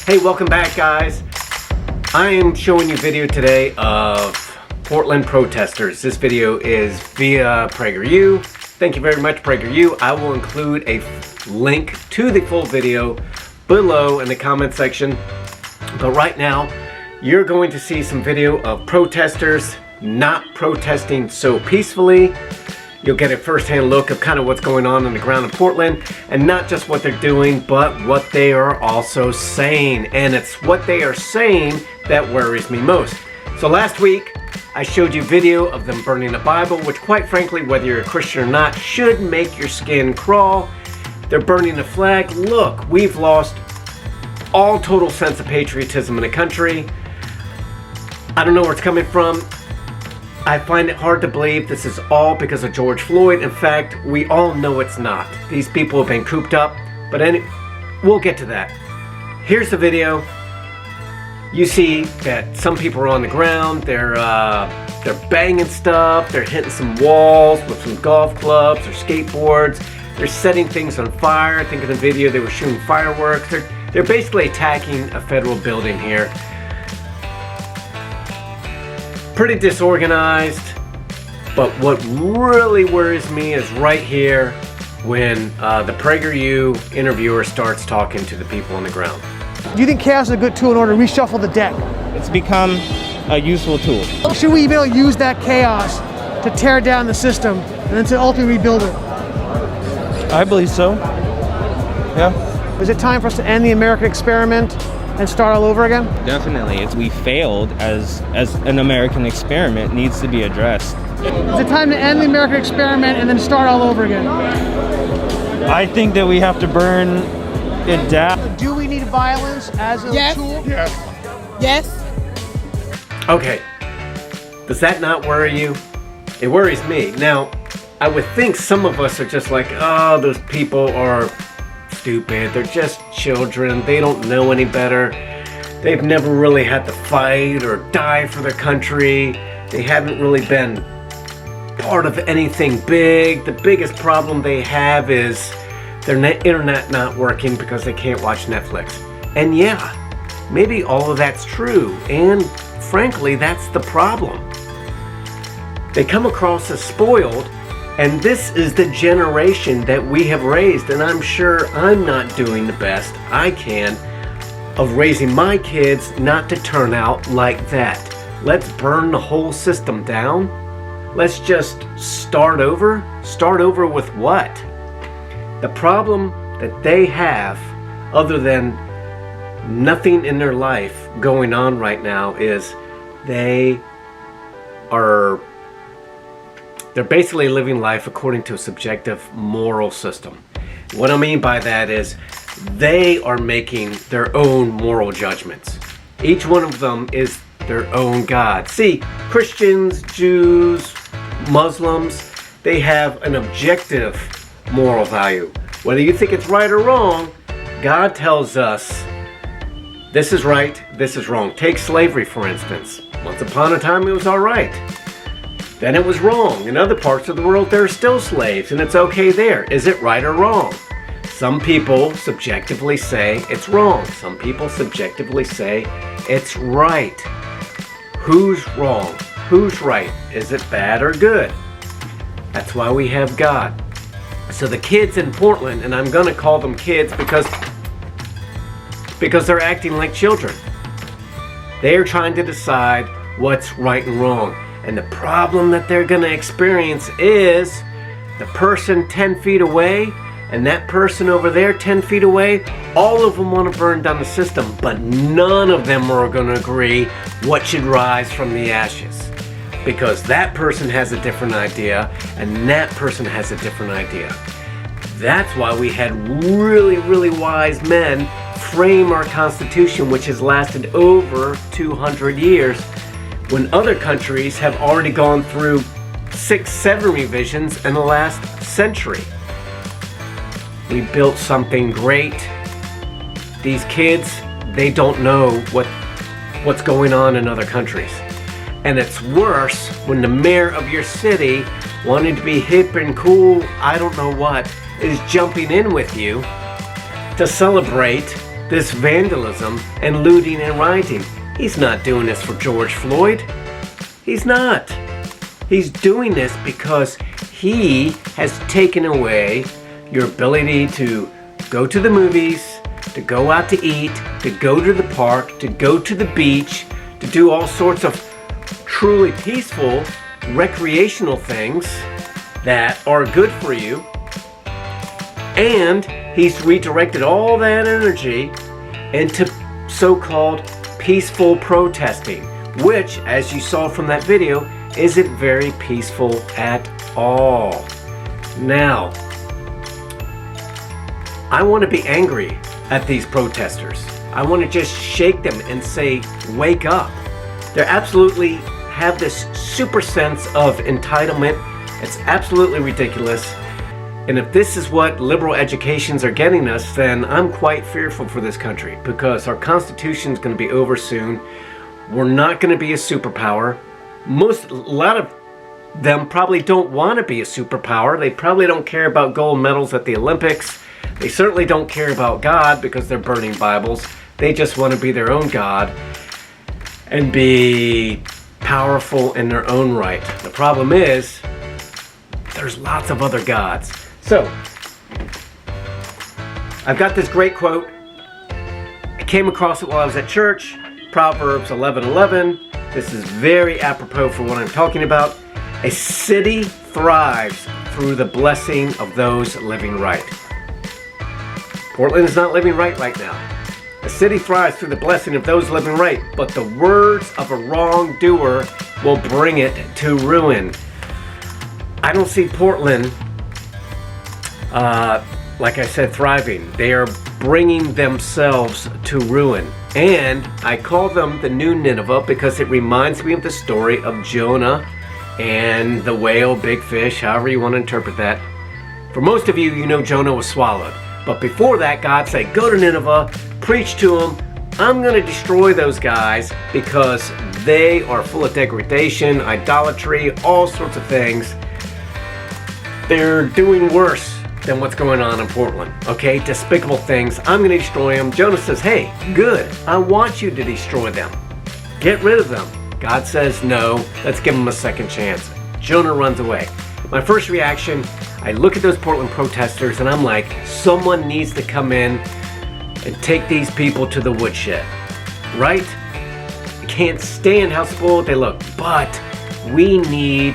Hey, welcome back, guys. I am showing you a video today of Portland protesters. This video is via Prager U. Thank you very much, Prager U. I will include a link to the full video below in the comment section. But right now, you're going to see some video of protesters not protesting so peacefully. You'll get a first-hand look of kind of what's going on the ground in Portland, and not just what they're doing, but what they are also saying. And it's what they are saying that worries me most. So last week, I showed you video of them burning the Bible, which quite frankly, whether you're a Christian or not, should make your skin crawl. They're burning the flag. Look, we've lost all total sense of patriotism in the country. I don't know where it's coming from. I find it hard to believe this is all because of George Floyd. In fact, we all know it's not. These people have been cooped up, but we'll get to that. Here's the video. You see that some people are on the ground. They're banging stuff. They're hitting some walls with some golf clubs or skateboards. They're setting things on fire. I think in the video they were shooting fireworks. They're basically attacking a federal building here. Pretty disorganized, but what really worries me is right here when the Prager U interviewer starts talking to the people on the ground. Do you think chaos is a good tool in order to reshuffle the deck? It's become a useful tool. Should we be able to use that chaos to tear down the system and then to ultimately rebuild it? I believe so. Yeah. Is it time for us to end the American experiment and start all over again? Definitely. We failed as an American experiment. Needs to be addressed. Is it time to end the American experiment and then start all over again? I think that we have to burn it down. Do we need violence as a tool? Yes. Okay, does that not worry you? It worries me. Now, I would think some of us are just like, oh, those people are stupid. They're just children. They don't know any better. They've never really had to fight or die for their country. They haven't really been part of anything big. The biggest problem they have is their internet not working because they can't watch Netflix. And yeah, maybe all of that's true. And frankly, that's the problem. They come across as spoiled. And this is the generation that we have raised, and I'm sure I'm not doing the best I can of raising my kids not to turn out like that. Let's burn the whole system down. Let's just start over. Start over with what? The problem that they have, other than nothing in their life going on right now, is they're basically living life according to a subjective moral system. What I mean by that is they are making their own moral judgments. Each one of them is their own God. See, Christians, Jews, Muslims, they have an objective moral value. Whether you think it's right or wrong, God tells us this is right, this is wrong. Take slavery, for instance. Once upon a time, it was all right. Then it was wrong. In other parts of the world, there are still slaves, and it's okay there. Is it right or wrong? Some people subjectively say it's wrong. Some people subjectively say it's right. Who's wrong? Who's right? Is it bad or good? That's why we have God. So the kids in Portland, and I'm going to call them kids because they're acting like children. They are trying to decide what's right and wrong. And the problem that they're going to experience is the person 10 feet away and that person over there 10 feet away, all of them want to burn down the system, but none of them are going to agree what should rise from the ashes. Because that person has a different idea and that person has a different idea. That's why we had really, really wise men frame our Constitution, which has lasted over 200 years. When other countries have already gone through 6, 7 revisions in the last century. We built something great. These kids, they don't know what's going on in other countries. And it's worse when the mayor of your city, wanting to be hip and cool, I don't know what, is jumping in with you to celebrate this vandalism and looting and rioting. He's not doing this for George Floyd. He's not. He's doing this because he has taken away your ability to go to the movies, to go out to eat, to go to the park, to go to the beach, to do all sorts of truly peaceful recreational things that are good for you. And he's redirected all that energy into so-called peaceful protesting, which, as you saw from that video, isn't very peaceful at all. Now, I want to be angry at these protesters. I want to just shake them and say, wake up. They absolutely have this super sense of entitlement. It's absolutely ridiculous. And if this is what liberal educations are getting us, then I'm quite fearful for this country, because our Constitution is going to be over soon. We're not going to be a superpower. A lot of them probably don't want to be a superpower. They probably don't care about gold medals at the Olympics. They certainly don't care about God because they're burning Bibles. They just want to be their own God and be powerful in their own right. The problem is, there's lots of other gods. So, I've got this great quote. I came across it while I was at church. Proverbs 11:11. This is very apropos for what I'm talking about. A city thrives through the blessing of those living right. Portland is not living right now. A city thrives through the blessing of those living right, but the words of a wrongdoer will bring it to ruin. I don't see Portland, like I said, thriving. They are bringing themselves to ruin. And I call them the new Nineveh because it reminds me of the story of Jonah and the whale, big fish, however you want to interpret that. For most of you, you know Jonah was swallowed. But before that, God said, go to Nineveh, preach to them. I'm going to destroy those guys because they are full of degradation, idolatry, all sorts of things. They're doing worse than what's going on in Portland. Okay, despicable things. I'm going to destroy them. Jonah says, hey, good. I want you to destroy them. Get rid of them. God says, no, let's give them a second chance. Jonah runs away. My first reaction, I look at those Portland protesters and I'm like, someone needs to come in and take these people to the woodshed, right? I can't stand how spoiled they look, but we need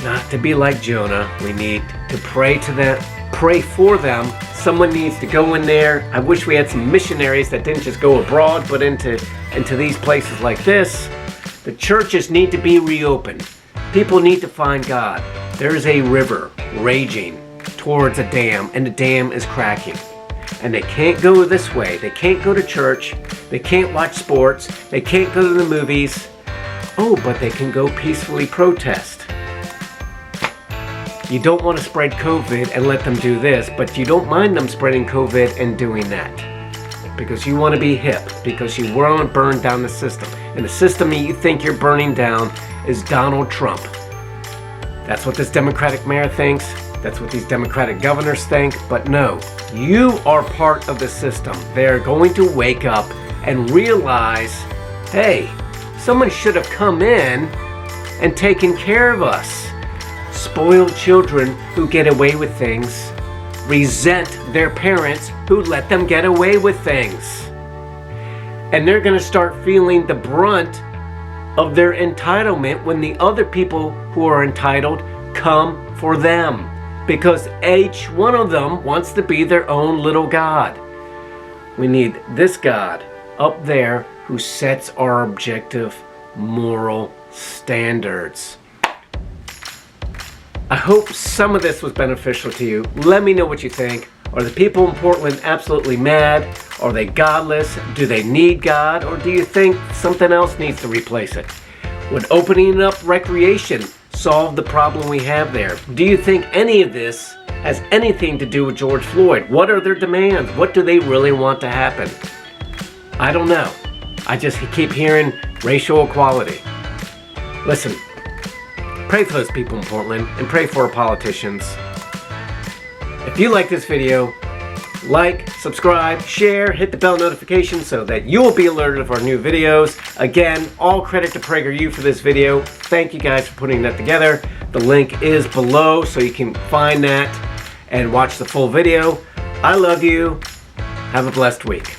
not to be like Jonah. We need to pray to them, pray for them. Someone needs to go in there. I wish we had some missionaries that didn't just go abroad, but into these places like this. The churches need to be reopened. People need to find God. There is a river raging towards a dam, and the dam is cracking. And they can't go this way. They can't go to church. They can't watch sports. They can't go to the movies. Oh, but they can go peacefully protest. You don't want to spread COVID and let them do this, but you don't mind them spreading COVID and doing that. Because you want to be hip, because you want to burn down the system. And the system that you think you're burning down is Donald Trump. That's what this Democratic mayor thinks. That's what these Democratic governors think. But no, you are part of the system. They're going to wake up and realize, hey, someone should have come in and taken care of us. Spoiled children who get away with things resent their parents who let them get away with things. And they're going to start feeling the brunt of their entitlement when the other people who are entitled come for them. Because each one of them wants to be their own little God. We need this God up there who sets our objective moral standards. I hope some of this was beneficial to you. Let me know what you think. Are the people in Portland absolutely mad? Are they godless? Do they need God? Or do you think something else needs to replace it? Would opening up recreation solve the problem we have there? Do you think any of this has anything to do with George Floyd? What are their demands? What do they really want to happen? I don't know. I just keep hearing racial equality. Listen, pray for those people in Portland and pray for our politicians. If you like this video, like, subscribe, share, hit the bell notification so that you'll be alerted of our new videos. Again, all credit to Prager U for this video. Thank you guys for putting that together. The link is below so you can find that and watch the full video. I love you. Have a blessed week.